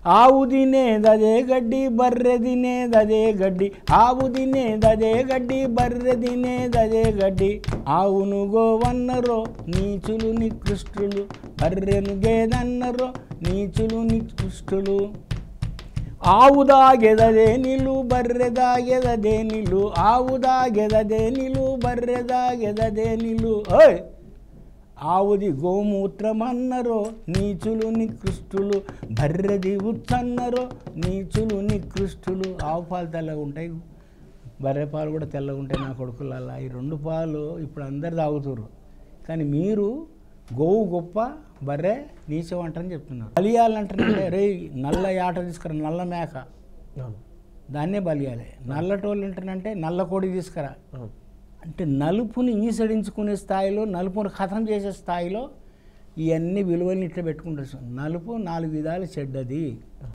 ఆవు తినేదదే గడ్డి బర్రె తినేదదే గడ్డి ఆవు తినేదదే గడ్డి బర్రె తినేదదే గడ్డి ఆవును గోవన్నరో నీచులు నికృష్టులు బర్రెను గేదన్నరో నీచులు నికృష్టులు ఆవు దాగెదదే నీళ్ళు బర్రె దాగెదదే నీళ్ళు ఆవు దాగెదదే నీళ్ళు బర్రె దాగెదదే నీళ్ళు ఓయ్ ఆవుది గోమూత్రమన్నరో నీచులు నికృష్టులు బర్రెది ఉచ్చన్నరో నీచులు నికృష్టులు ఆవు పాలు తెల్లగా ఉంటాయి బర్రె పాలు కూడా తెల్లగా ఉంటాయి నా కొడుకులలా ఈ రెండు పాలు ఇప్పుడు అందరు తాగుతున్నారు కానీ మీరు గోవు గొప్ప బర్రె నీచం అంటని చెప్తున్నారు బలియాలంటే రే నల్ల ఆట తీసుకురా నల్ల మేక దాన్నే బలియాలి నల్లటోళ్ళు ఏంటంటే నల్ల కోడి తీసుకురా అంటే నలుపుని ఈసడించుకునే స్థాయిలో నలుపుని ఖతం చేసే స్థాయిలో ఇవన్నీ విలువలు ఇట్లా పెట్టుకుంటారు నలుపు 4 విధాలు చెడ్డది